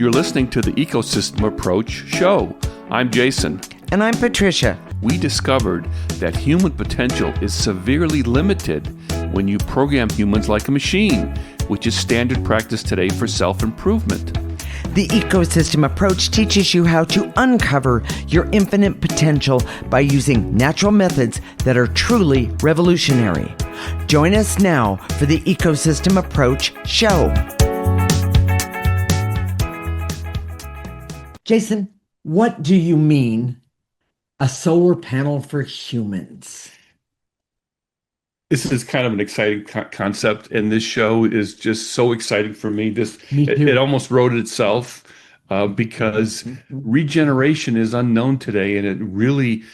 You're listening to the Ecosystem Approach show. I'm Jason. And I'm Patricia. We discovered that human potential is severely limited when you program humans like a machine, which is standard practice today for self-improvement. The Ecosystem Approach teaches you how to uncover your infinite potential by using natural methods that are truly revolutionary. Join us now for the Ecosystem Approach show. Jason, what do you mean a solar panel for humans? This is kind of an exciting concept, and this show is just so exciting for me. It almost wrote itself because regeneration is unknown today, and it really,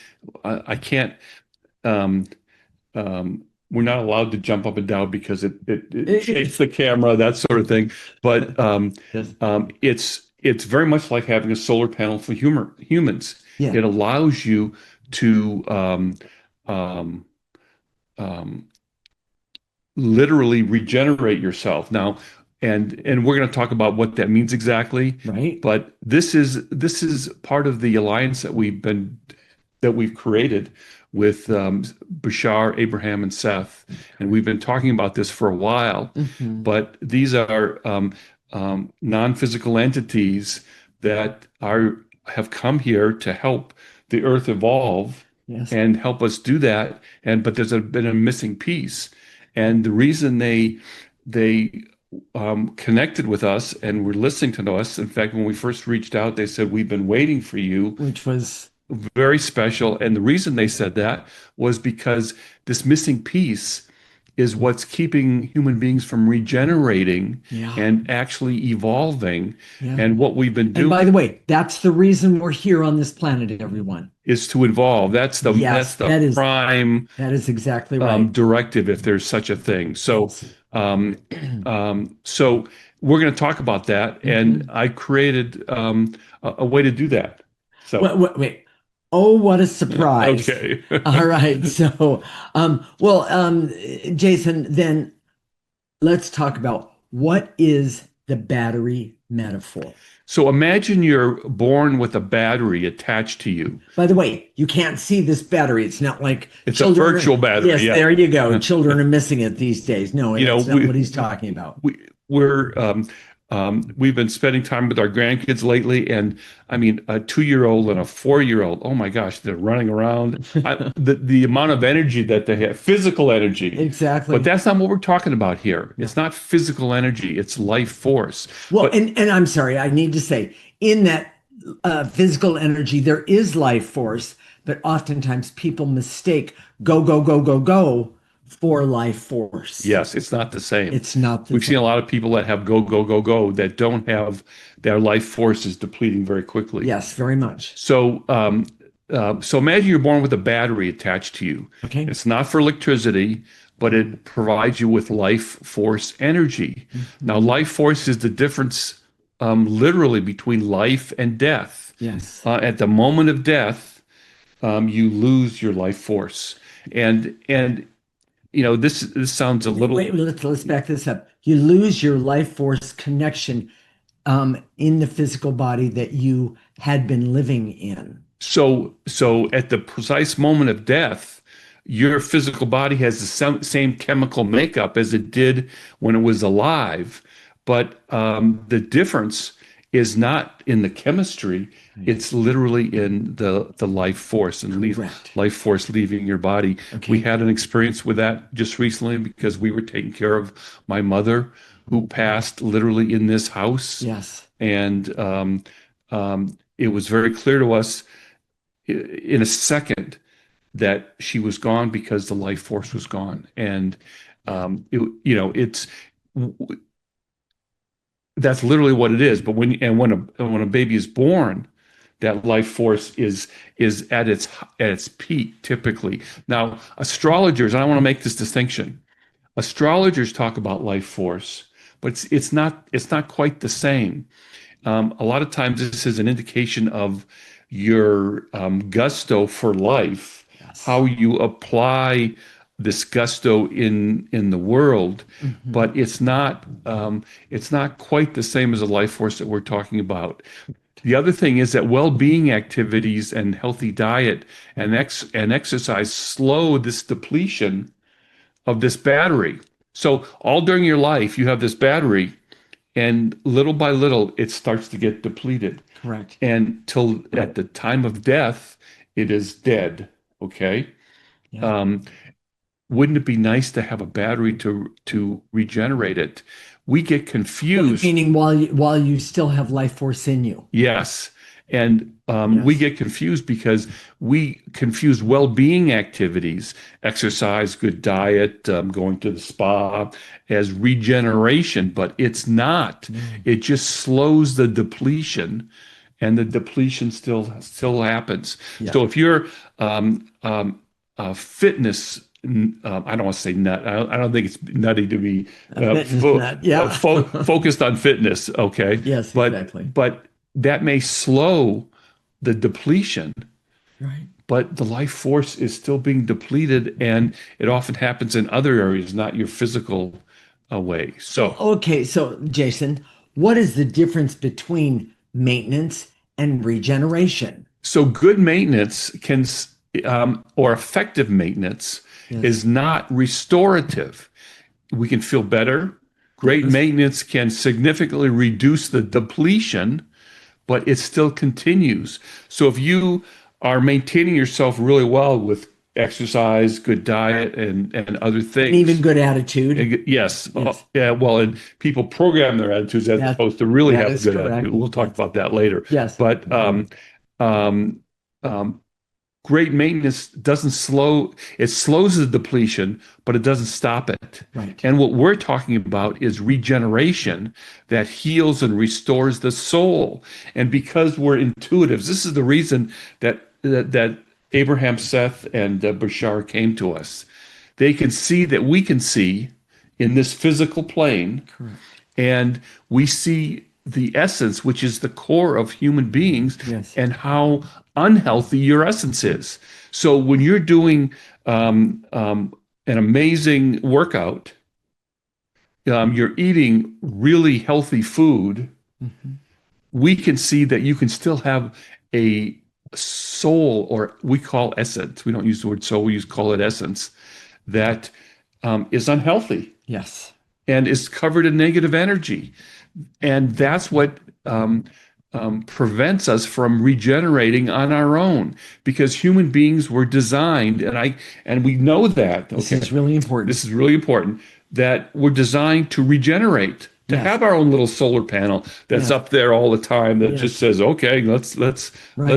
I can't. We're not allowed to jump up and down because it shakes the camera, that sort of thing. But it's very much like having a solar panel for humans. Yeah. It allows you to literally regenerate yourself now, and we're going to talk about what that means exactly. Right. But this is part of the alliance that we've created with Bashar, Abraham, and Seth, and we've been talking about this for a while. Mm-hmm. But these are non-physical entities that have come here to help the Earth evolve. Yes. And help us do that. But there's been a missing piece. And the reason they connected with us and were listening to us, in fact, when we first reached out, they said, "We've been waiting for you," which was very special. And the reason they said that was because this missing piece is what's keeping human beings from regenerating and actually evolving. Yeah. And what we've been doing. And by the way, that's the reason we're here on this planet, everyone. Is to evolve. That's the prime. That is exactly right. Directive, if there's such a thing. So, so we're going to talk about that, and I created a way to do that. So wait. Oh, what a surprise. Okay. All right. So, Jason, then let's talk about what is the battery metaphor. So imagine you're born with a battery attached to you. By the way, you can't see this battery. It's not like it's a virtual battery. Yes, there you go. Children are missing it these days. No, that's not what he's talking about. We've been spending time with our grandkids lately, and I mean, a 2-year-old and a 4-year-old. Oh my gosh, they're running around. The amount of energy that they have, physical energy. Exactly. But that's not what we're talking about here. It's not physical energy. It's life force. Well, and I'm sorry, I need to say, in that physical energy, there is life force, but oftentimes people mistake go for life force. Yes, it's not the same. It's not the We've same. seen a lot of people that have go that don't have their life force is depleting very quickly. Yes, very much. So so imagine you're born with a battery attached to you. Okay. It's not for electricity, but it provides you with life force energy. Mm-hmm. Now, life force is the difference literally between life and death. Yes. At the moment of death, you lose your life force. And you know, this sounds a little. Wait, let's back this up. You lose your life force connection in the physical body that you had been living in. So at the precise moment of death, your physical body has the same chemical makeup as it did when it was alive, but the difference is not in the chemistry. It's literally in the life force and life force leaving your body. Okay. We had an experience with that just recently because we were taking care of my mother who passed literally in this house. Yes. And it was very clear to us in a second that she was gone because the life force was gone. And that's literally what it is. But when a baby is born, that life force is at its peak typically. Now, astrologers, and I want to make this distinction. Astrologers talk about life force, but it's not quite the same. A lot of times, this is an indication of your gusto for life, yes. How you apply this gusto in the world, Mhm. but it's not quite the same as a life force that we're talking about. The other thing is that well-being activities and healthy diet and exercise slow this depletion of this battery. So all during your life, you have this battery, and little by little, it starts to get depleted. Correct. And till at the time of death, it is dead. Okay. Yeah. Um, wouldn't it be nice to have a battery to regenerate it? We get confused. Meaning while you still have life force in you. Yes. And we Yes. get confused because we confuse well-being activities, exercise, good diet, going to the spa, as regeneration, but it's not. Mm. It just slows the depletion, and the depletion still happens. Yeah. So if you're fitness, I don't want to say nut. I don't think it's nutty to be Fitness nut. Yeah. focused on fitness. Okay, Yes, but exactly. but that may slow the depletion, Right. but the life force is still being depleted, and it often happens in other areas, not your physical way. So, Okay, so Jason, what is the difference between maintenance and regeneration? so good maintenance or effective maintenance Yes. is not restorative. We can feel better. Great Yes. maintenance can significantly reduce the depletion, but it still continues. So if you are maintaining yourself really well with exercise, good diet, and other And things, even good attitude. yes, Yes. yeah, well, and people program their attitudes as That, opposed to really that have a is good correct. attitude. We'll talk Yes. about that later. Yes. But um, um, great maintenance doesn't slow, it slows the depletion, but it doesn't stop it. Right. And what we're talking about is regeneration that heals and restores the soul. And because we're intuitives, this is the reason that Abraham, Seth, and Bashar came to us. They can see that we can see in this physical plane, Correct. and we see the essence, which is the core of human beings, Yes. and how unhealthy your essence is. So when you're doing an amazing workout, you're eating really healthy food, Mhm. we can see that you can still have a soul, or we call essence. We don't use the word soul, call it essence, that is unhealthy Yes. and is covered in negative energy. And that's what prevents us from regenerating on our own, because human beings were designed, and we know that. This Okay, is really important. this is really important, that we're designed to regenerate, to Yes. have our own little solar panel that's Yes. up there all the time that Yes. just says, okay, let's Right.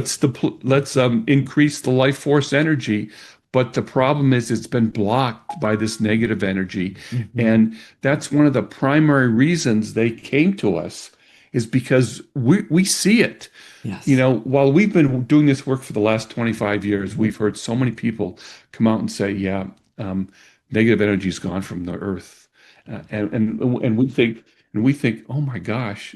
increase the life force energy. But the problem is it's been blocked by this negative energy. Mhm. And that's one of the primary reasons they came to us, is because we see it. Yes. You know, while we've been doing this work for the last 25 years, we've heard so many people come out and say, yeah, negative energy is gone from the earth. And we think, oh my gosh,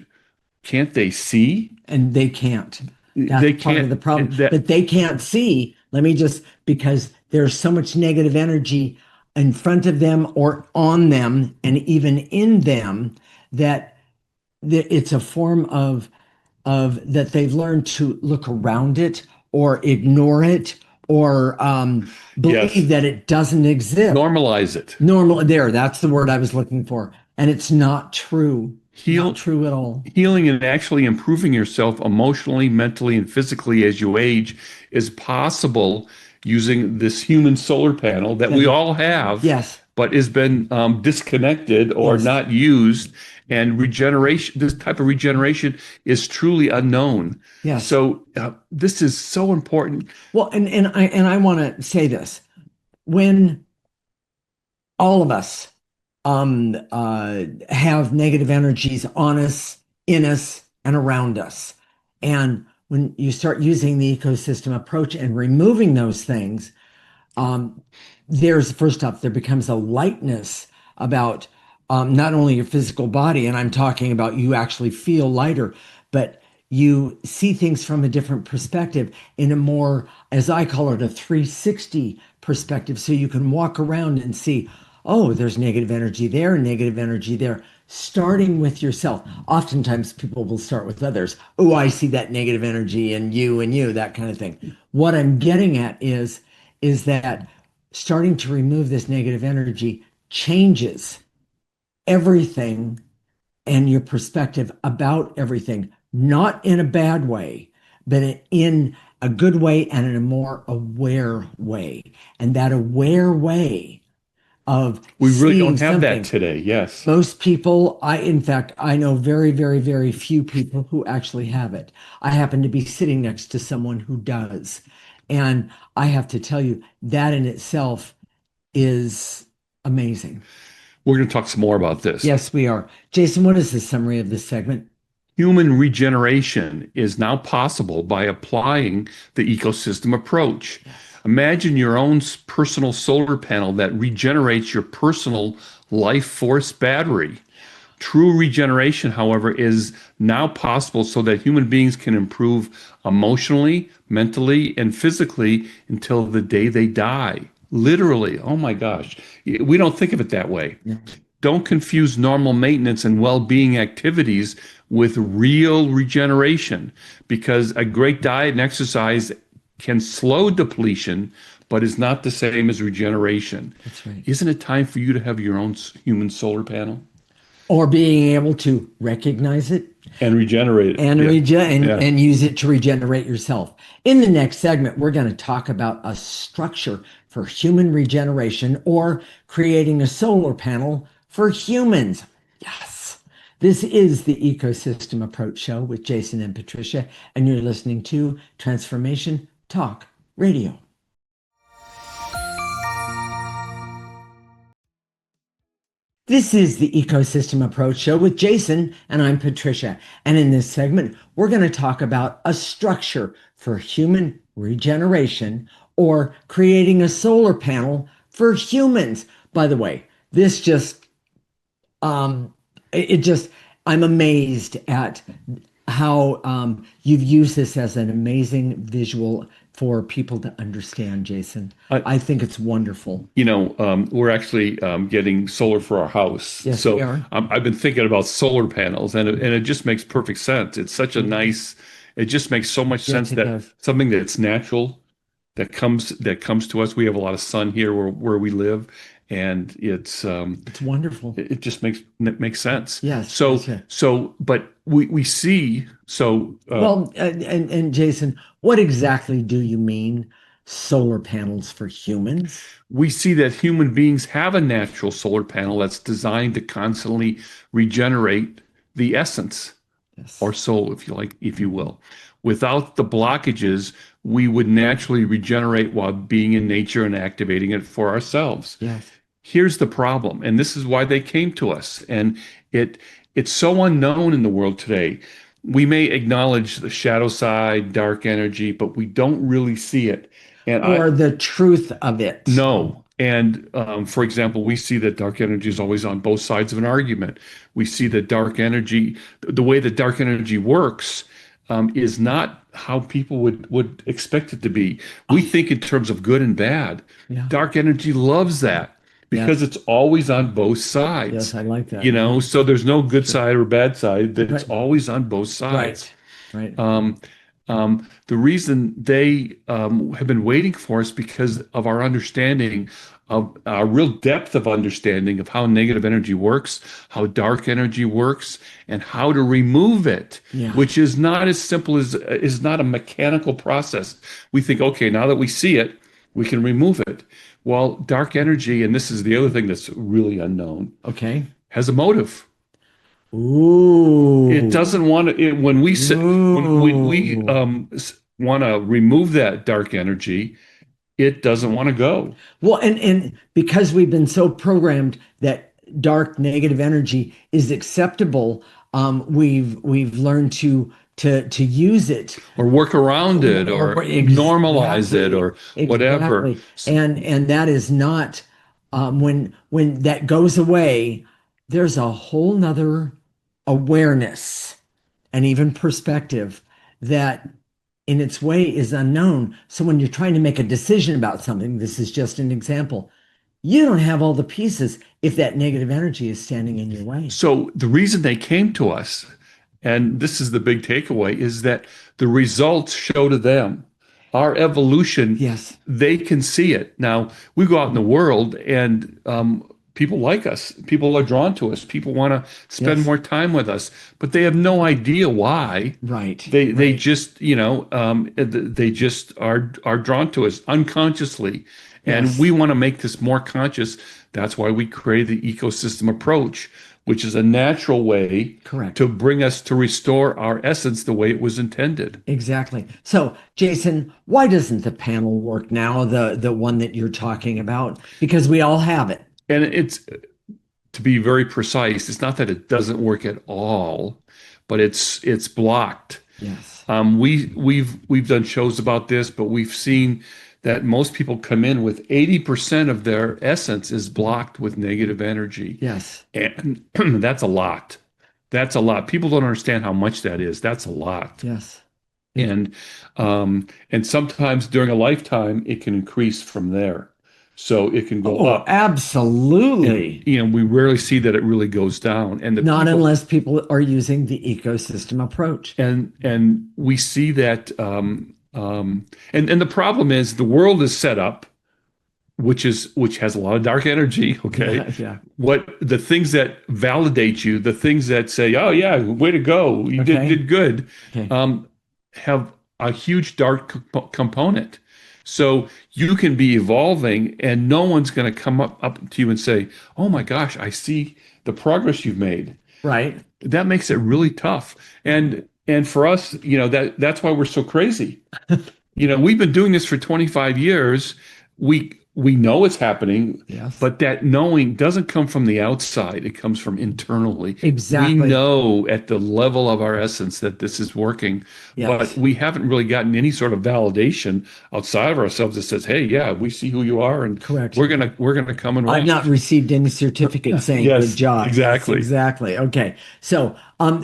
can't they see? And they can't. That's They part of can't. the problem. But they can't see. Let me just, because there's so much negative energy in front of them or on them and even in them, that it's a form of that they've learned to look around it or ignore it or believe Yes. that it doesn't exist. Normalize it. That's the word I was looking for. And it's not true. Not true at all. Healing and actually improving yourself emotionally, mentally, and physically as you age is possible using this human solar panel that we all have, Yes. but has been disconnected or Yes. not used. And regeneration, this type of regeneration, is truly unknown. Yes. So this is so important. Well, and I want to say this. When all of us have negative energies on us, in us, and around us, and when you start using the ecosystem approach and removing those things, there's, first off, there becomes a lightness about not only your physical body, and I'm talking about you actually feel lighter, but you see things from a different perspective in a more, as I call it, a 360 perspective. So you can walk around and see, oh, there's negative energy there, negative energy there, starting with yourself. Oftentimes people will start with others. Oh, I see that negative energy in you and you, that kind of thing. What I'm getting at is that starting to remove this negative energy changes everything and your perspective about everything, not in a bad way, but in a good way and in a more aware way. And that aware way of We really seeing don't have that something. today. Yes. Most people, in fact, I know very, very, very few people who actually have it. I happen to be sitting next to someone who does. And I have to tell you, that in itself is amazing. We're going to talk some more about this. Yes, we are. Jason, what is the summary of this segment? Human regeneration is now possible by applying the ecosystem approach. Imagine your own personal solar panel that regenerates your personal life force battery. True regeneration, however, is now possible so that human beings can improve emotionally, mentally, and physically until the day they die. Literally. Oh my gosh. We don't think of it that way. Yeah. Don't confuse normal maintenance and well-being activities with real regeneration, because a great diet and exercise can slow depletion, but is not the same as regeneration. That's right. Isn't it time for you to have your own human solar panel? Or being able to recognize it And regenerate it. and Yeah. and use it to regenerate yourself. In the next segment, we're going to talk about a structure for human regeneration, or creating a solar panel for humans. Yes. This is the Ecosystem Approach Show with Jason and Patricia, and you're listening to Transformation Talk Radio. This is the Ecosystem Approach Show with Jason, and I'm Patricia. And in this segment, we're going to talk about a structure for human regeneration, or creating a solar panel for humans. By the way, this just, I'm amazed at how you've used this as an amazing visual for people to understand, Jason. I think it's wonderful. We're actually getting solar for our house. Yes, so we are. I've been thinking about solar panels, and it just makes perfect sense. It's such a nice, it just makes so much sense it that does. something that's natural that comes to us. We have a lot of sun here where we live, and It's wonderful. it just makes sense. Yes. So, but we see, Well, and Jason, what exactly do you mean solar panels for humans? we see that human beings have a natural solar panel that's designed to constantly regenerate the essence, Yes. or soul, if you will. Without the blockages, we would naturally regenerate while being in nature and activating it for ourselves. Yes. Here's the problem, and this is why they came to us. And it's so unknown in the world today. We may acknowledge the shadow side, dark energy, but we don't really see it. Or the truth of it. No. And for example, we see that dark energy is always on both sides of an argument. We see that dark energy, the way that dark energy works, is not how people would expect it to be. We think in terms of good and bad. Yeah. Dark energy loves that because it's always on both sides. Yes, I like that. So there's no good side or bad side. That It's always on both sides. Right. The reason they have been waiting for us because of our understanding of our real depth of understanding of how negative energy works, how dark energy works, and how to remove it, which is not as simple as is not a mechanical process. We think, okay, now that we see it, we can remove it. Well, dark energy, and this is the other thing that's really unknown, has a motive. Ooh. It doesn't want to. When we want to remove that dark energy, it doesn't want to go. Well, and because we've been so programmed that dark negative energy is acceptable, we've learned to use it or work around it or normalize it or whatever. And that is not when that goes away, there's a whole nother awareness and even perspective that in its way is unknown. So when you're trying to make a decision about something, this is just an example, you don't have all the pieces if that negative energy is standing in your way. So the reason they came to us, and this is the big takeaway, is that the results show to them. Our evolution, Yes. they can see it. Now, we go out in the world and people like us. People are drawn to us. People want to spend Yes. more time with us, but they have no idea why. Right. They just, they just are drawn to us unconsciously. And Yes. we want to make this more conscious. That's why we created the ecosystem approach, which is a natural way Correct. to bring us to restore our essence the way it was intended. Exactly. So, Jason, why doesn't the panel work now, the one that you're talking about? Because we all have it. And it's, to be very precise, it's not that it doesn't work at all, but it's blocked. Yes. We've done shows about this, but we've seen that most people come in with 80% of their essence is blocked with negative energy. Yes. And that's a lot. That's a lot. People don't understand how much that is. That's a lot. Yes. And sometimes during a lifetime, it can increase from there. So it can go up. Absolutely. And, we rarely see that it really goes down. And Not unless people are using the ecosystem approach. And we see that. And the problem is the world is set up, which has a lot of dark energy. Okay. Yeah. What the things that validate you, the things that say, "Oh yeah, way to go, you did good," have a huge dark component. So you can be evolving, and no one's going to come up to you and say, "Oh my gosh, I see the progress you've made." Right. That makes it really tough. And for us, that's why we're so crazy. We've been doing this for 25 years. We know it's happening, Yes. but that knowing doesn't come from the outside. It comes from internally. Exactly. We know at the level of our essence that this is working, Yes. but we haven't really gotten any sort of validation outside of ourselves that says, "Hey, yeah, we see who you are, and Correct. we're gonna come and." I've not received any certificate saying Yes, good job. exactly. Yes, exactly. Okay. So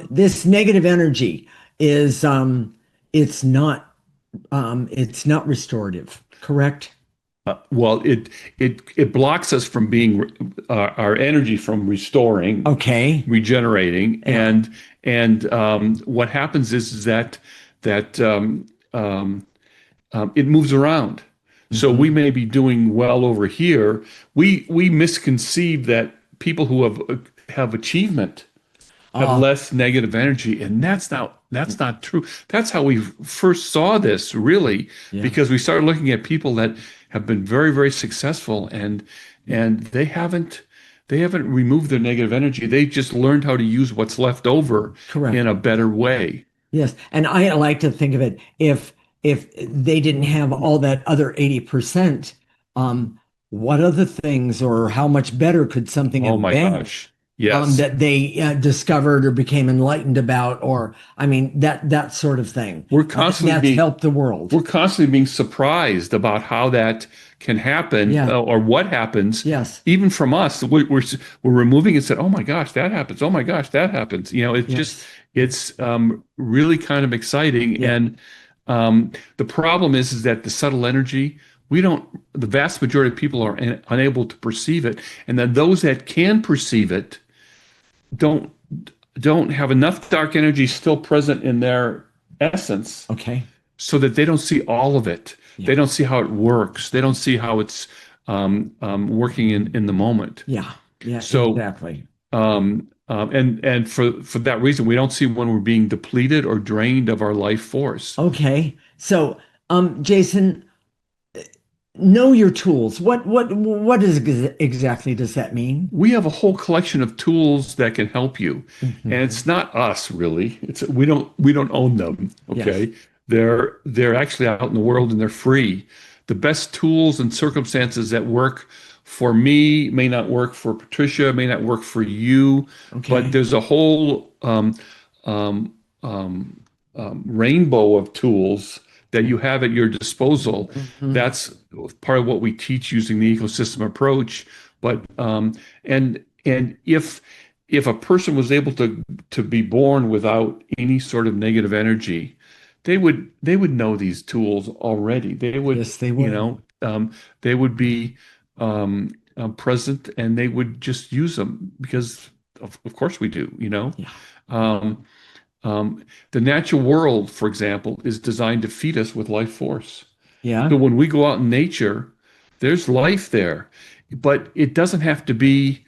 this negative energy is it's not restorative, correct? Well, it blocks us from being our energy from restoring, Okay. regenerating, Yeah. and what happens is that it moves around. So we may be doing well over here. We misconceive that people who have achievement have less negative energy, and that's not true. That's how we first saw this, really, because we started looking at people that have been very, very successful, and they haven't removed their negative energy. They just learned how to use what's left over Correct. in a better way. Yes. And I like to think of it, if they didn't have all that other 80%, what other things or how much better could something Oh have my been? gosh. Yes. That they discovered or became enlightened about, or that sort of thing. We're constantly that's helped the world. We're constantly being surprised about how that can happen, or what happens. Yes. Even from us, we're removing it and said, "Oh my gosh, that happens. Oh my gosh, that happens." It's really kind of exciting. Yeah. And the problem is that the subtle energy, the vast majority of people are unable to perceive it, and then those that can perceive it don't have enough dark energy still present in their essence, Okay. so that they don't see all of it. Yeah. They don't see how it works. They don't see how it's working in the moment. Yeah. Yeah. So, exactly. And for that reason, we don't see when we're being depleted or drained of our life force. Okay. So, Jason, know your tools. What exactly does that mean? We have a whole collection of tools that can help you, and it's not us really. We don't own them. Okay, Yes. They're actually out in the world and they're free. The best tools and circumstances that work for me may not work for Patricia, may not work for you, Okay. but there's a whole rainbow of tools that you have at your disposal. That's part of what we teach using the ecosystem approach. But and if if a person was able to be born without any sort of negative energy, they would know these tools already. They would, Yes, they you would. know, they would be present, and they would just use them because of course we do, you know. Yeah. Um, the natural world, for example, is designed to feed us with life force. Yeah. So when we go out in nature, there's life there, but it doesn't have to be.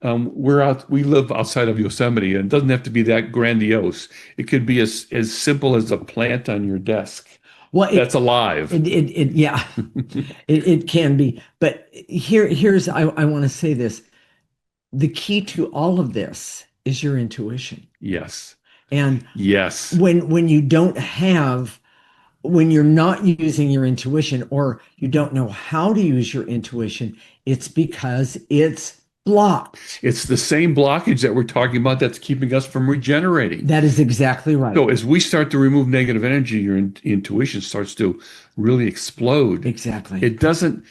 We live outside of Yosemite, and it doesn't have to be that grandiose. It could be as simple as a plant on your desk Well, that's alive. yeah, it can be. But I want to say this. The key to all of this is your intuition. Yes. And Yes. when you don't have, when you're not using your intuition, or you don't know how to use your intuition, it's because it's blocked. It's the same blockage that we're talking about that's keeping us from regenerating. That is exactly right. So as we start to remove negative energy, your intuition starts to really explode. Exactly. It doesn't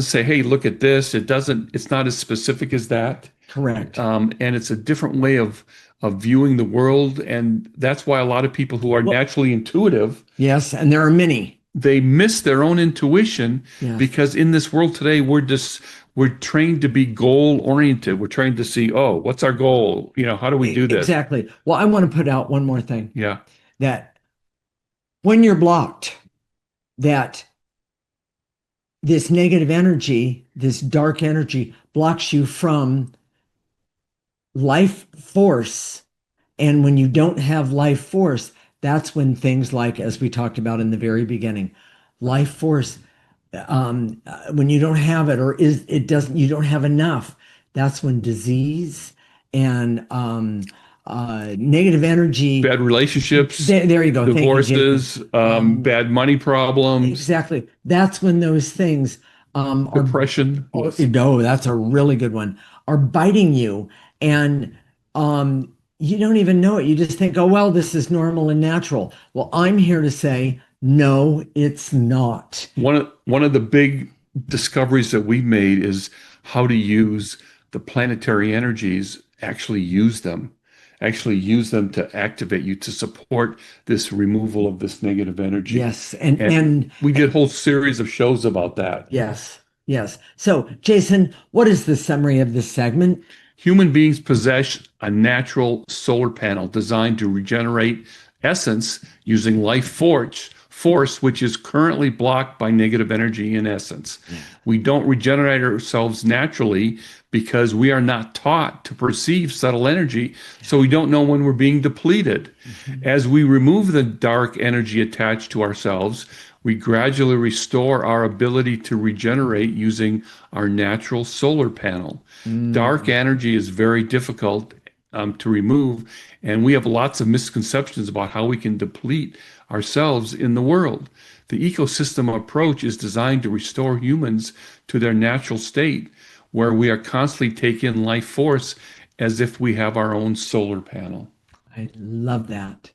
say, "Hey, look at this." It's not as specific as that. Correct. And it's a different way of viewing the world, and that's why a lot of people who are naturally intuitive, Yes, and there are many. they miss their own intuition. Yes. Because in this world today, we're trained to be goal oriented. We're trained to see, oh, what's our goal? You know, how do we do this? Exactly. Well, I want to put out one more thing. Yeah. That when you're blocked, that this negative energy, this dark energy, blocks you from life force. And when you don't have life force, that's when things like, as we talked about in the very beginning, life force, when you don't have it, or you don't have enough, that's when disease and negative energy, Bad relationships, there you go, divorces, bad money problems, exactly. That's when those things are depression. no, that's a really good one, are biting you, and you don't even know it. You just think, oh, well, this is normal and natural. Well, I'm here to say, no, it's not. One of the big discoveries that we've made is how to use the planetary energies, actually use them to activate you, to support this removal of this negative energy. Yes. And we did a whole series of shows about that. Yes. Yes. So, Jason, what is the summary of this segment? Human beings possess a natural solar panel designed to regenerate essence using life force, which is currently blocked by negative energy in essence. Yeah. We don't regenerate ourselves naturally because we are not taught to perceive subtle energy, so we don't know when we're being depleted. Mm-hmm. As we remove the dark energy attached to ourselves, we gradually restore our ability to regenerate using our natural solar panel. Mm. Dark energy is very difficult to remove, and we have lots of misconceptions about how we can deplete ourselves in the world. The ecosystem approach is designed to restore humans to their natural state, where we are constantly taking in life force as if we have our own solar panel. I love that.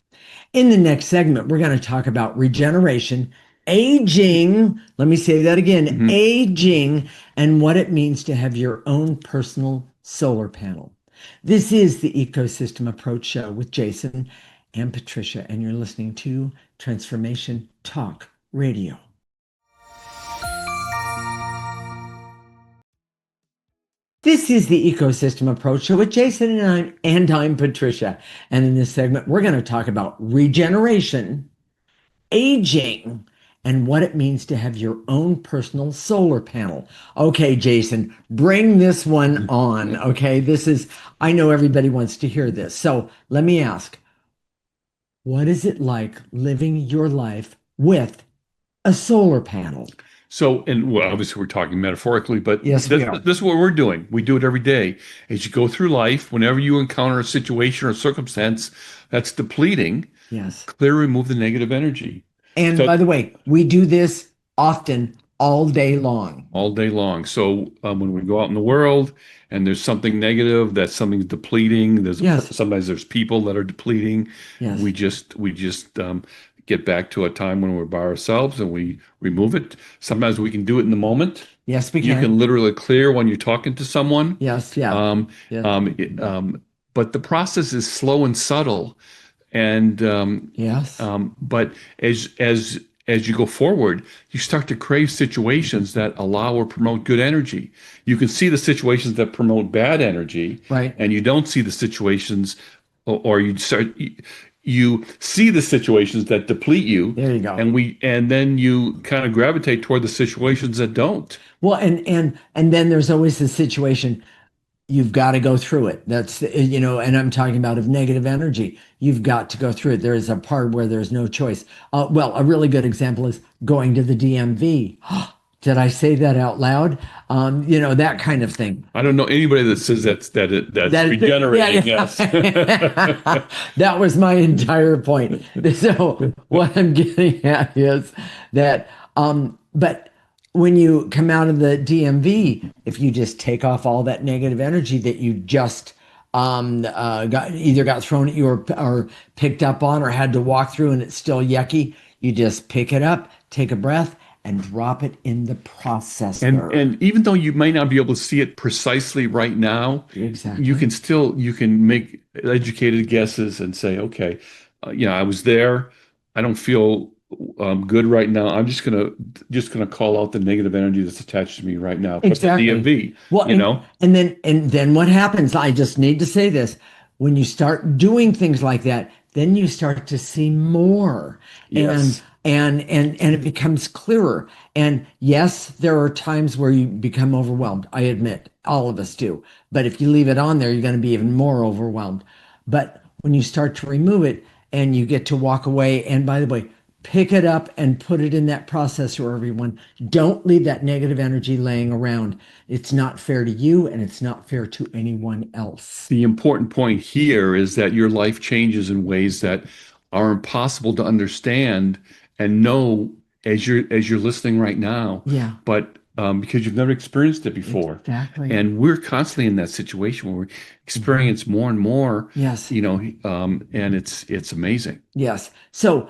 In the next segment, we're going to talk about regeneration, aging. Let me say that again, mm-hmm. Aging, and what it means to have your own personal solar panel. This is the Ecosystem Approach Show with Jason and Patricia, and you're listening to Transformation Talk Radio. This is the Ecosystem Approach Show with Jason and I'm Patricia. And in this segment, we're going to talk about regeneration, aging, and what it means to have your own personal solar panel. Okay, Jason, bring this one on. Okay, I know everybody wants to hear this. So let me ask, what is it like living your life with a solar panel? So, and well, obviously we're talking metaphorically, but yes, this is what we're doing. We do it every day. As you go through life, whenever you encounter a situation or circumstance that's depleting, yes, remove the negative energy. And by the way, we do this often, all day long. All day long. So when we go out in the world and there's something negative, that's something depleting. Sometimes there's people that are depleting. Yes. We just get back to a time when we're by ourselves and we remove it. Sometimes we can do it in the moment. Yes, we can. You can literally clear when you're talking to someone. Yes, yeah. but the process is slow and subtle. And Yes. but as you go forward, you start to crave situations that allow or promote good energy. You can see the situations that promote bad energy, Right. and you don't see the situations, or you see the situations that deplete you, There you go. and then you kind of gravitate toward the situations that don't. Well, and then there's always the situation you've got to go through it. That's, and I'm talking about of negative energy. You've got to go through it. There is a part where there's no choice. Well, a really good example is going to the DMV. Did I say that out loud? That kind of thing. I don't know anybody that says that's regenerating. Yeah. Yes. That was my entire point. So what I'm getting at is that, but when you come out of the DMV, if you just take off all that negative energy that you just got thrown at you or picked up on or had to walk through and it's still yucky, you just pick it up, take a breath, and drop it in the processor. And even though you might not be able to see it precisely right now, Exactly. you can make educated guesses and say, okay, I was there. I don't feel good right now. I'm just gonna call out the negative energy that's attached to me right now. Exactly. DMV. Well, and then what happens? I just need to say this: when you start doing things like that, then you start to see more. Yes. And it becomes clearer. And yes, there are times where you become overwhelmed. I admit, all of us do. But if you leave it on there, you're going to be even more overwhelmed. But when you start to remove it and you get to walk away, and by the way, pick it up and put it in that processor, everyone. Don't leave that negative energy laying around. It's not fair to you and it's not fair to anyone else. The important point here is that your life changes in ways that are impossible to understand and know as you're listening right now. Yeah. But because you've never experienced it before. Exactly. And we're constantly in that situation where we experience more and more. Yes. And it's amazing. Yes. So,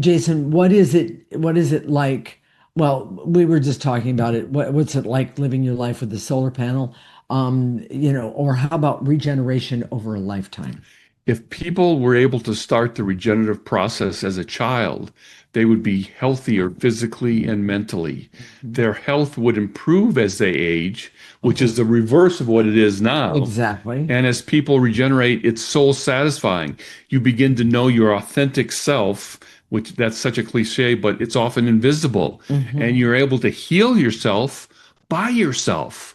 Jason, what is it like? Well, we were just talking about it. What's it like living your life with the solar panel? Or how about regeneration over a lifetime? If people were able to start the regenerative process as a child, they would be healthier physically and mentally. Their health would improve as they age, which is the reverse of what it is now. Exactly. And as people regenerate, it's soul satisfying. You begin to know your authentic self, which that's such a cliche, but it's often invisible. And you're able to heal yourself by yourself,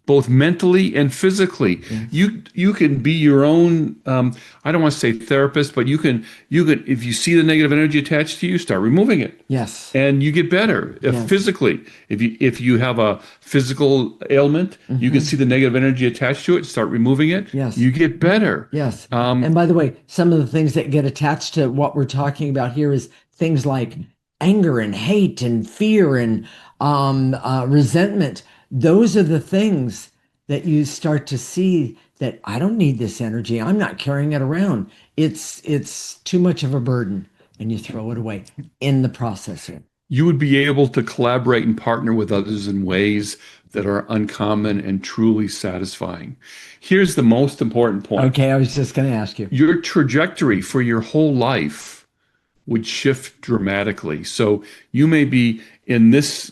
both mentally and physically. Yes. You can be your own, I don't want to say therapist, but you can, if you see the negative energy attached to you, start removing it. Yes. And you get better physically. If you have a physical ailment, you can see the negative energy attached to it, start removing it. Yes. You get better. Yes. And by the way, some of the things that get attached to what we're talking about here is things like anger and hate and fear and resentment. Those are the things that you start to see that I don't need this energy. I'm not carrying it around. It's too much of a burden, and you throw it away in the processor. You would be able to collaborate and partner with others in ways that are uncommon and truly satisfying. Here's the most important point. Okay, I was just going to ask you. Your trajectory for your whole life would shift dramatically. So you may be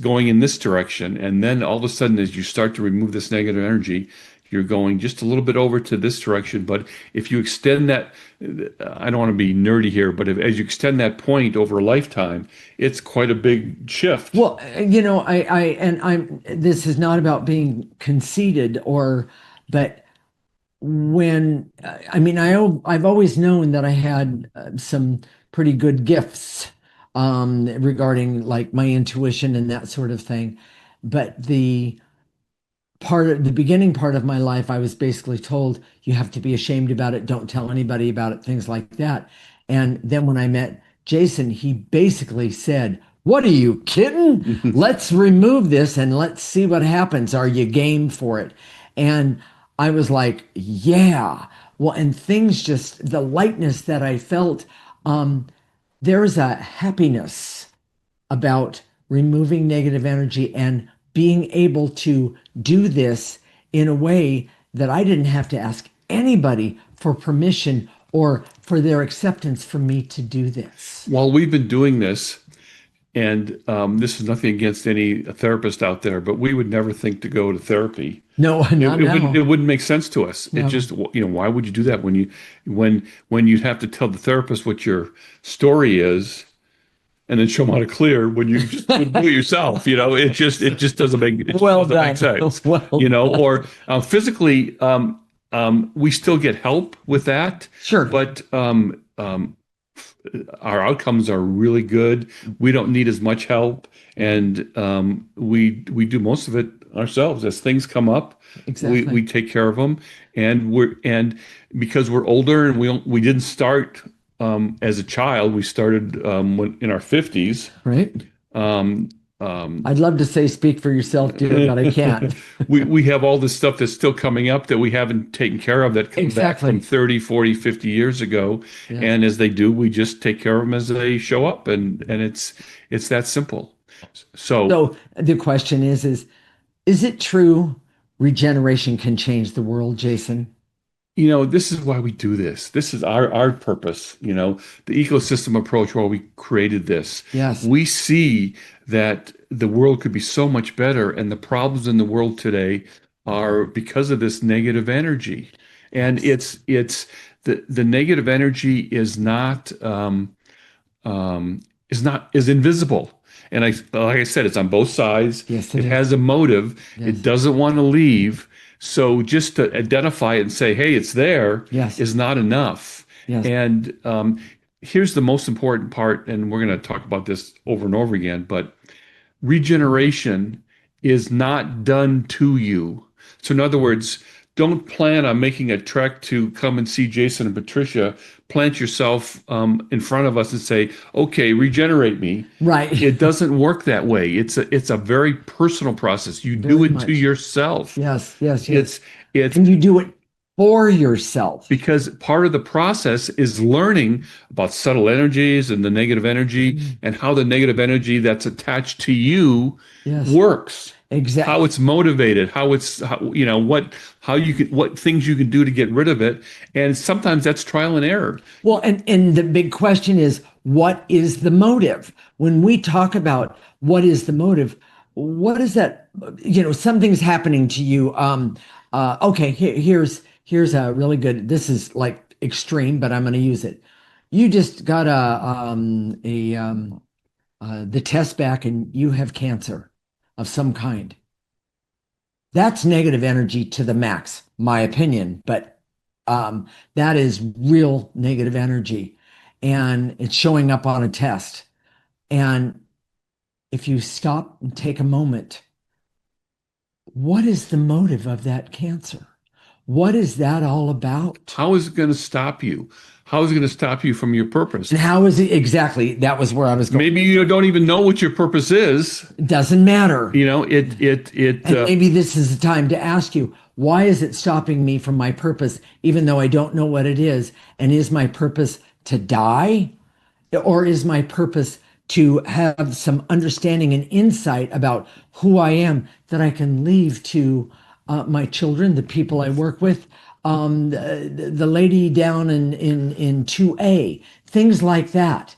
going in this direction, and then all of a sudden, as you start to remove this negative energy, you're going just a little bit over to this direction. But if you extend that, I don't want to be nerdy here, but as you extend that point over a lifetime, it's quite a big shift. Well, this is not about being conceited but I've always known that I had some pretty good gifts regarding like my intuition and that sort of thing. But the beginning part of my life, I was basically told you have to be ashamed about it. Don't tell anybody about it, things like that. And then when I met Jason, he basically said, "What are you kidding? Let's remove this and let's see what happens. Are you game for it?" And I was like, yeah. Well, and the lightness that I felt, there's a happiness about removing negative energy and being able to do this in a way that I didn't have to ask anybody for permission or for their acceptance for me to do this. While we've been doing this, and this is nothing against any therapist out there, but we would never think to go to therapy. No, not now. It wouldn't make sense to us. No. It just, why would you do that when you have to tell the therapist what your story is, and then show them how to clear when you just would do it yourself? It just doesn't make sense. Well Or physically, we still get help with that. Sure. But our outcomes are really good. We don't need as much help, and we do most of it ourselves. As things come up, Exactly. we take care of them, and because we're older and we didn't start as a child. We started in our 50s. Right. I'd love to say speak for yourself, dear, but I can't. we have all this stuff that's still coming up that we haven't taken care of, that comes back Exactly. from 30, 40, 50 years ago. Yeah. And as they do, we just take care of them as they show up. And it's that simple. So the question is it true regeneration can change the world, Jason? This is why we do this. This is our purpose, the ecosystem approach, why we created this. Yes. We see that the world could be so much better, and the problems in the world today are because of this negative energy. And it's the negative energy is invisible. And like I said, it's on both sides. Yes, it has a motive. Yes. It doesn't want to leave. So just to identify it and say, hey, it's there, Yes. is not enough. Yes. And here's the most important part, and we're going to talk about this over and over again, but regeneration is not done to you. So in other words, don't plan on making a trek to come and see Jason and Patricia. Plant yourself in front of us and say, okay, regenerate me. Right. It doesn't work that way. It's a very personal process. You do it to yourself. Yes. It's And you do it for yourself. Because part of the process is learning about subtle energies and the negative energy, and how the negative energy that's attached to you works. Exactly. How it's motivated, what things you can do to get rid of it. And sometimes that's trial and error. Well, and the big question is, what is the motive? When we talk about what is the motive, what is that? Something's happening to you. Okay, here's a really good, this is like extreme, but I'm going to use it. You just got the test back and you have cancer of some kind. That's negative energy to the max, my opinion, but that is real negative energy, and it's showing up on a test. And if you stop and take a moment, what is the motive of that cancer? What is that all about? How is it going to stop you? How is it going to stop you from your purpose? And how is it exactly? That was where I was going. Maybe you don't even know what your purpose is. It doesn't matter. And maybe this is the time to ask you, why is it stopping me from my purpose, even though I don't know what it is? And is my purpose to die? Or is my purpose to have some understanding and insight about who I am that I can leave to my children, the people I work with, the lady down in 2A, things like that.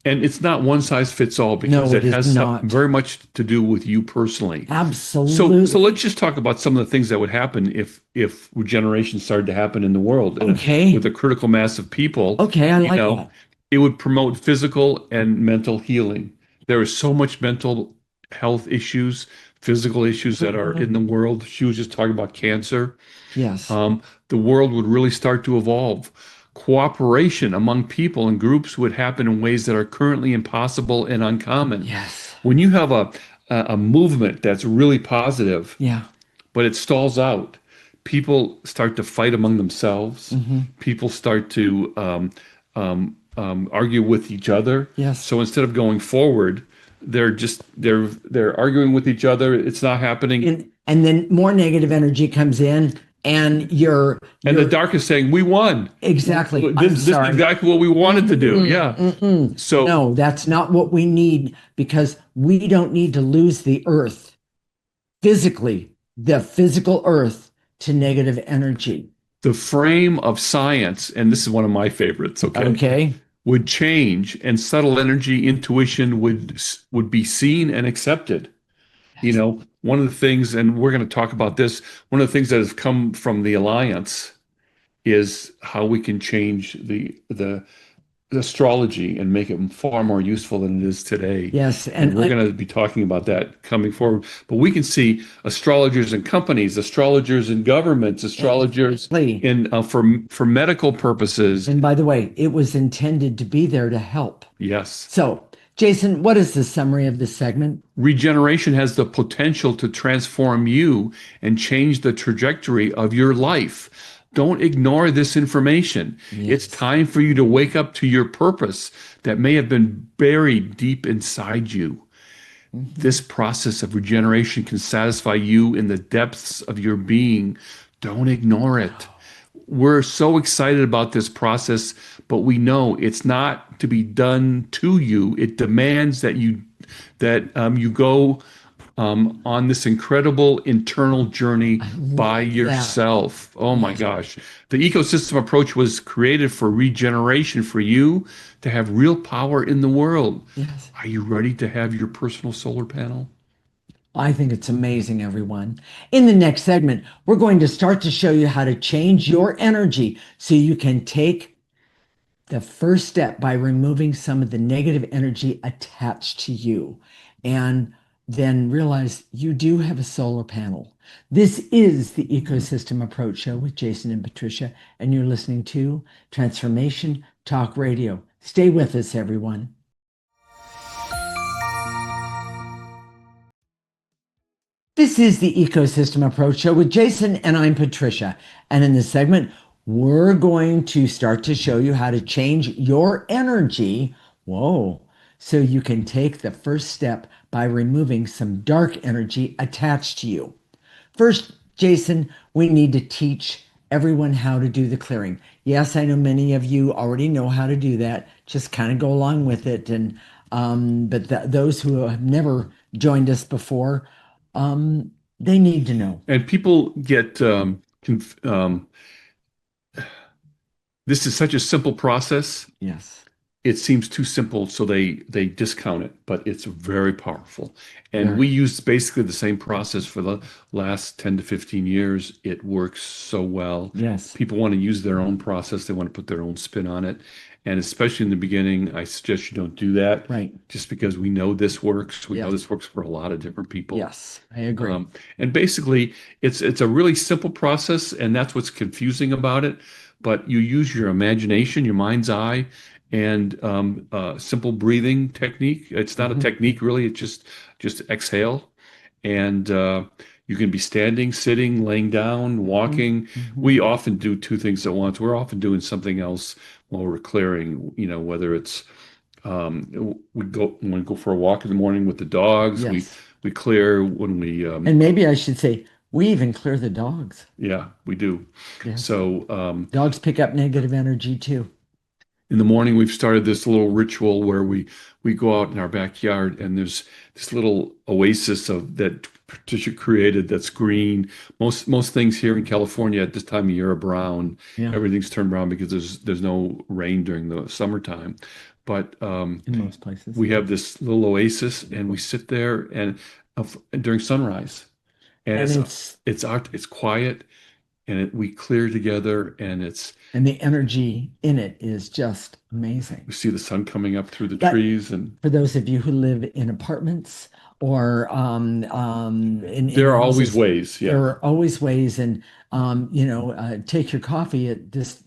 And it's not one size fits all, because it has very much to do with you personally. Absolutely. So let's just talk about some of the things that would happen if regeneration started to happen in the world. Okay. With a critical mass of people. Okay, I like that. It would promote physical and mental healing. There is so much mental health issues, physical issues that are in the world. She was just talking about cancer. Yes. The world would really start to evolve. Cooperation among people and groups would happen in ways that are currently impossible and uncommon. Yes. When you have a movement that's really positive, but it stalls out, people start to fight among themselves. People start to argue with each other. Yes. So instead of going forward, they're arguing with each other. It's not happening. And then more negative energy comes in, and the dark is saying, we won. Exactly. This is exactly what we wanted to do. So no, that's not what we need, because we don't need to lose the earth physically, the physical earth, to negative energy. the frame of science, and this is one of my favorites, okay, Okay. would change and subtle energy intuition would be seen and accepted. One of the things, and we're going to talk about this, one of the things that has come from the Alliance is how we can change the astrology and make it far more useful than it is today. Yes, And we're going to be talking about that coming forward. But we can see astrologers in companies, astrologers in governments, astrologers in for medical purposes. And by the way, it was intended to be there to help. Yes. So, Jason, what is the summary of this segment? Regeneration has the potential to transform you and change the trajectory of your life. Don't ignore this information. Yes. It's time for you to wake up to your purpose that may have been buried deep inside you. This process of regeneration can satisfy you in the depths of your being. Don't ignore it. We're so excited about this process, but we know it's not to be done to you. It demands that you go on this incredible internal journey by yourself. Oh my gosh. The ecosystem approach was created for regeneration, for you to have real power in the world. Yes. Are you ready to have your personal solar panel? I think it's amazing, everyone. In the next segment, we're going to start to show you how to change your energy so you can take the first step by removing some of the negative energy attached to you. And then realize you do have a solar panel. This is the Ecosystem Approach Show with Jason and Patricia, and you're listening to Transformation Talk Radio. Stay with us, everyone. This is the Ecosystem Approach Show with Jason, and I'm Patricia. And in this segment, we're going to start to show you how to change your energy. Whoa. So you can take the first step by removing some dark energy attached to you. First, Jason, we need to teach everyone how to do the clearing. Yes, I know many of you already know how to do that. Just kind of go along with it. And but those who have never joined us before, they need to know. And people get this is such a simple process. Yes. It seems too simple, so they discount it, but it's very powerful. And we use basically the same process for the last 10 to 15 years. It works so well. Yes. People want to use their own process. They want to put their own spin on it. And especially in the beginning, I suggest you don't do that. Right. Just because we know this works. We know this works for a lot of different people. Yes, I agree. And basically, it's a really simple process, and that's what's confusing about it. But you use your imagination, your mind's eye, and simple breathing technique. It's not a technique really. It's just exhale, and you can be standing, sitting, laying down, walking. We often do two things at once. We're often doing something else while we're clearing. Whether it's we go for a walk in the morning with the dogs. Yes. We clear when we and maybe I should say we even clear the dogs. Yeah, we do. Yes. So dogs pick up negative energy too. In the morning, we've started this little ritual where we go out in our backyard, and there's this little oasis that Patricia created that's green. Most things here in California at this time of year are brown. Yeah. Everything's turned brown because there's no rain during the summertime. But in most places, we have this little oasis, and we sit there and during sunrise, and it's quiet. And we clear together, and the energy in it is just amazing. We see the sun coming up through the trees, and for those of you who live in apartments or there are always ways. Yeah, there are always ways, and take your coffee at this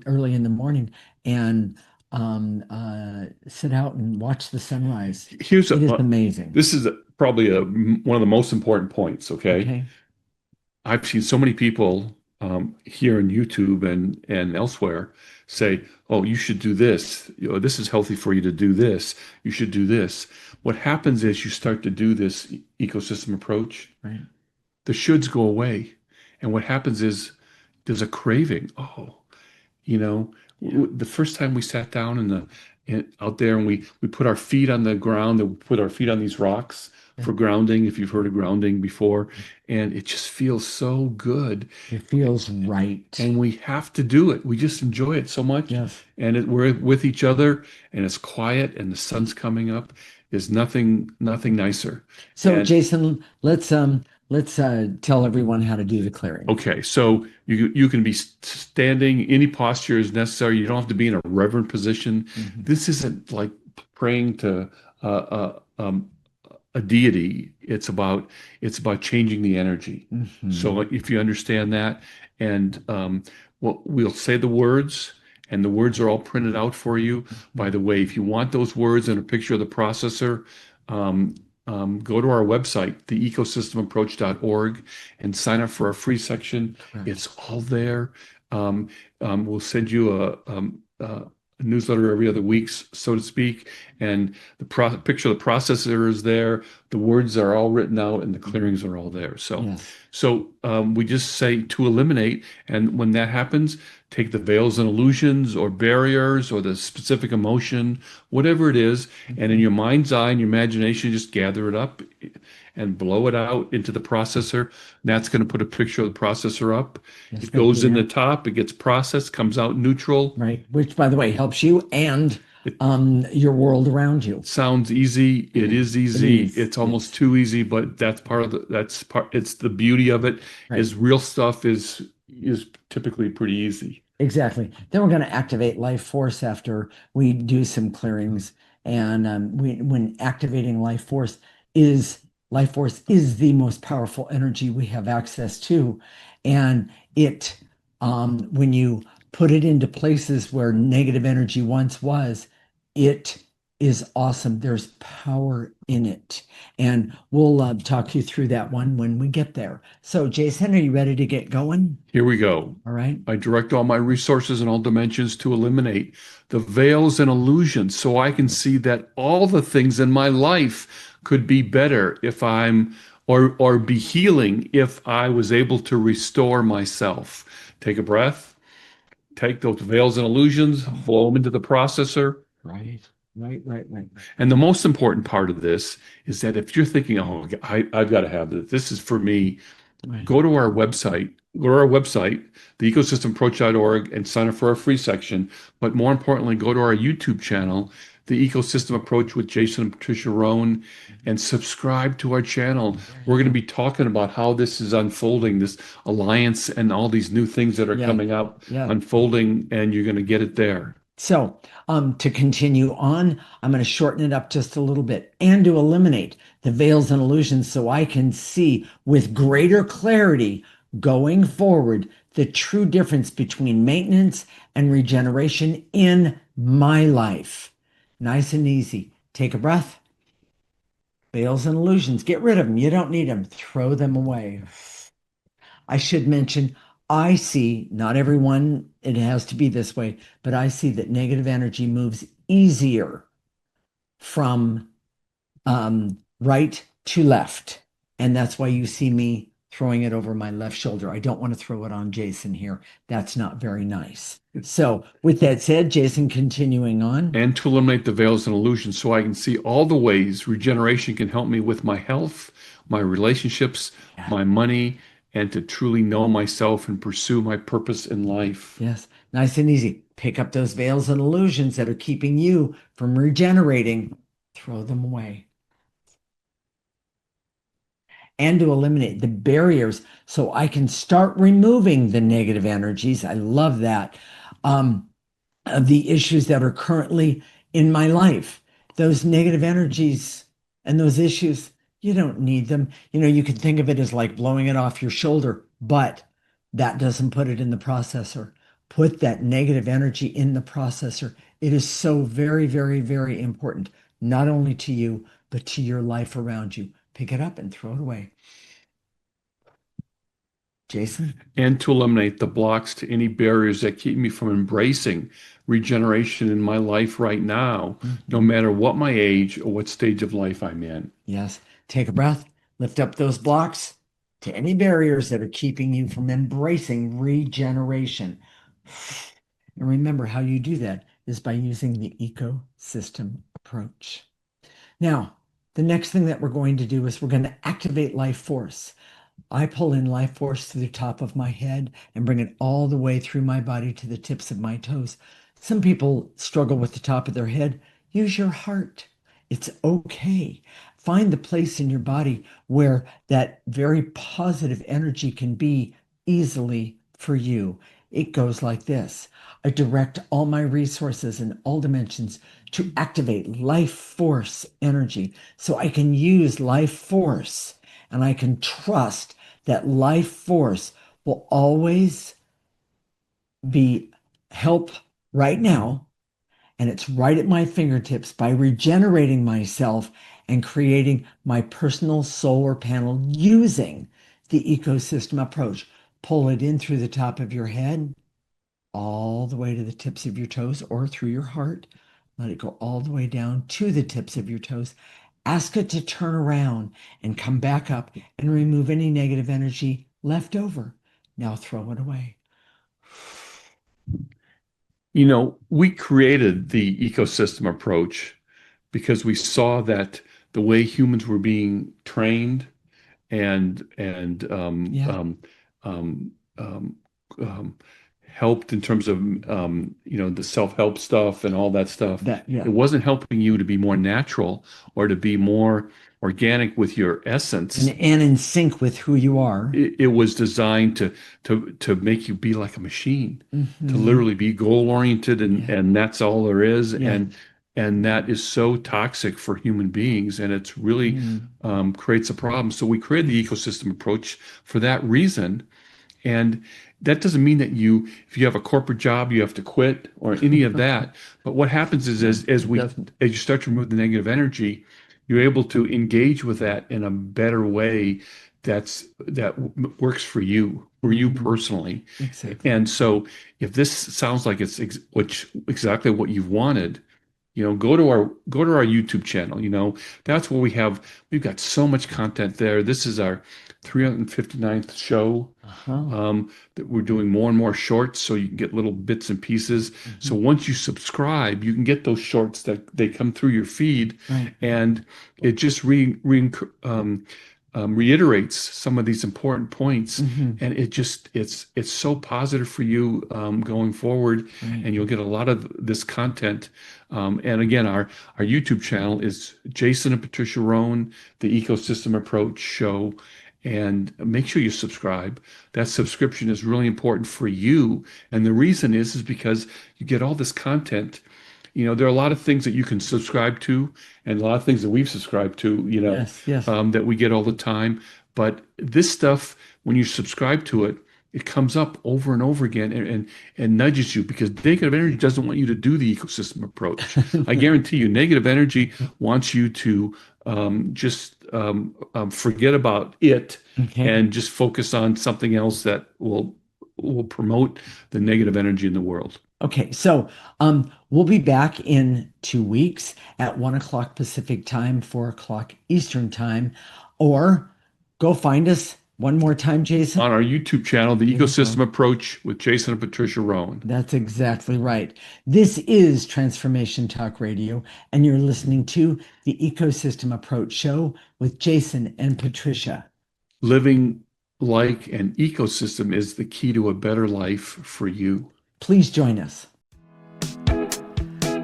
early in the morning and sit out and watch the sunrise. It is amazing. This is probably one of the most important points. Okay. I've seen so many people here on YouTube and elsewhere say, "Oh, you should do this. This is healthy for you to do this. You should do this." What happens is you start to do this ecosystem approach. Right. The shoulds go away, and what happens is there's a craving. Oh, the first time we sat down out there and we put our feet on the ground, and we put our feet on these rocks. for grounding, if you've heard of grounding before, and it just feels so good. It feels right. And we have to do it. We just enjoy it so much. Yes. And we're with each other, and it's quiet, and the sun's coming up. Is nothing nicer. So, And Jason, let's tell everyone how to do the clearing. okay, so you can be standing, any posture is necessary. You don't have to be in a reverent position. This isn't like praying to a deity. It's about changing the energy. So if you understand that, and we'll say the words, and the words are all printed out for you. By the way, if you want those words and a picture of the processor, go to our website, theecosystemapproach.org, and sign up for our free section. It's all there. We'll send you a newsletter every other week, so to speak, and the picture of the processor is there. The words are all written out, and the clearings are all there. So we just say to eliminate, and when that happens, take the veils and illusions or barriers or the specific emotion, whatever it is, and in your mind's eye and your imagination, just gather it up and blow it out into the processor. And that's going to put a picture of the processor up. It goes in the top, it gets processed, comes out neutral. Right, which, by the way, helps you and your world around you. Sounds easy. It is easy. It's almost too easy, but that's part of it's the beauty of it. Is real stuff is typically pretty easy. Exactly. Then we're going to activate life force after we do some clearings. And when activating life force is the most powerful energy we have access to. And when you put it into places where negative energy once was, it is awesome. There's power in it. And we'll talk you through that one when we get there. So, Jason, are you ready to get going? Here we go. All right. I direct all my resources in all dimensions to eliminate the veils and illusions so I can see that all the things in my life could be better if or be healing if I was able to restore myself. Take a breath, take those veils and illusions, blow them into the processor. Right. And the most important part of this is that if you're thinking, oh, I've got to have this, this is for me, go to our website, theecosystemapproach.org, and sign up for our free section. But more importantly, go to our YouTube channel, The Ecosystem Approach with Jason and Patricia Roan, and subscribe to our channel. We're going to be talking about how this is unfolding, this alliance and all these new things that are coming up, unfolding, and you're going to get it there. So to continue on, I'm going to shorten it up just a little bit and to eliminate the veils and illusions so I can see with greater clarity going forward the true difference between maintenance and regeneration in my life. Nice and easy. Take a breath. Veils and illusions. Get rid of them. You don't need them. Throw them away. I should mention, I see, not everyone, it has to be this way, but I see that negative energy moves easier from right to left. And that's why you see me throwing it over my left shoulder. I don't want to throw it on Jason here. That's not very nice. So with that said, Jason, continuing on. And to eliminate the veils and illusions so I can see all the ways regeneration can help me with my health, my relationships, my money, and to truly know myself and pursue my purpose in life. Yes, nice and easy. Pick up those veils and illusions that are keeping you from regenerating. Throw them away. And to eliminate the barriers so I can start removing the negative energies. I love that. Of the issues that are currently in my life. Those negative energies and those issues, you don't need them. You can think of it as like blowing it off your shoulder, but that doesn't put it in the processor. Put that negative energy in the processor. It is so very, very, very important, not only to you, but to your life around you. Pick it up and throw it away. Jason? And to eliminate the blocks to any barriers that keep me from embracing regeneration in my life right now, no matter what my age or what stage of life I'm in. Yes. Take a breath, lift up those blocks to any barriers that are keeping you from embracing regeneration. And remember, how you do that is by using the ecosystem approach. Now, the next thing that we're going to do is we're going to activate life force. I pull in life force through the top of my head and bring it all the way through my body to the tips of my toes. Some people struggle with the top of their head. Use your heart. It's okay. Find the place in your body where that very positive energy can be easily for you. It goes like this. I direct all my resources in all dimensions to activate life force energy so I can use life force, and I can trust that life force will always be help right now, and it's right at my fingertips by regenerating myself and creating my personal solar panel using the ecosystem approach. Pull it in through the top of your head, all the way to the tips of your toes, or through your heart. Let it go all the way down to the tips of your toes. Ask it to turn around and come back up and remove any negative energy left over. Now throw it away. We created the ecosystem approach because we saw that the way humans were being trained and helped in terms of the self-help stuff and all that stuff. It wasn't helping you to be more natural or to be more organic with your essence and in sync with who you are. It was designed to make you be like a machine, to literally be goal-oriented, and that's all there is. And that is so toxic for human beings, and it's really creates a problem. So we created the ecosystem approach for that reason. And that doesn't mean that if you have a corporate job, you have to quit or any of that. But what happens is as you start to remove the negative energy, you're able to engage with that in a better way that works for you personally. Exactly. And so if this sounds like it's exactly what you've wanted, go to our YouTube channel. That's where we've got so much content there. This is our 359th show. That we're doing more and more shorts, so you can get little bits and pieces. So once you subscribe, you can get those shorts that they come through your feed, and it just reiterates some of these important points, and it's so positive for you going forward, and you'll get a lot of this content. And again, our YouTube channel is Jason and Patricia Roan, the Ecosystem Approach Show. And make sure you subscribe. That subscription is really important for you. And the reason is because you get all this content. There are a lot of things that you can subscribe to, and a lot of things that we've subscribed to, that we get all the time. But this stuff, when you subscribe to it, it comes up over and over again and nudges you, because negative energy doesn't want you to do the ecosystem approach. I guarantee you, negative energy wants you to just forget about it and just focus on something else that will promote the negative energy in the world. Okay, so we'll be back in 2 weeks at 1 o'clock Pacific time, 4 o'clock Eastern time, or go find us one more time, Jason. On our YouTube channel, The Ecosystem Approach with Jason and Patricia Roan. That's exactly right. This is Transformation Talk Radio, and you're listening to The Ecosystem Approach Show with Jason and Patricia. Living like an ecosystem is the key to a better life for you. Please join us.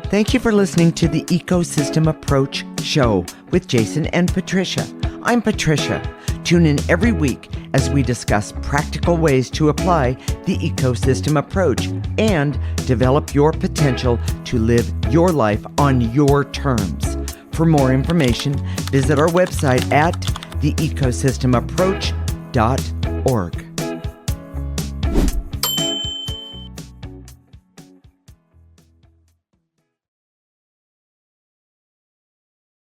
Thank you for listening to The Ecosystem Approach Show with Jason and Patricia. I'm Patricia. Tune in every week as we discuss practical ways to apply the ecosystem approach and develop your potential to live your life on your terms. For more information, visit our website at theecosystemapproach.org.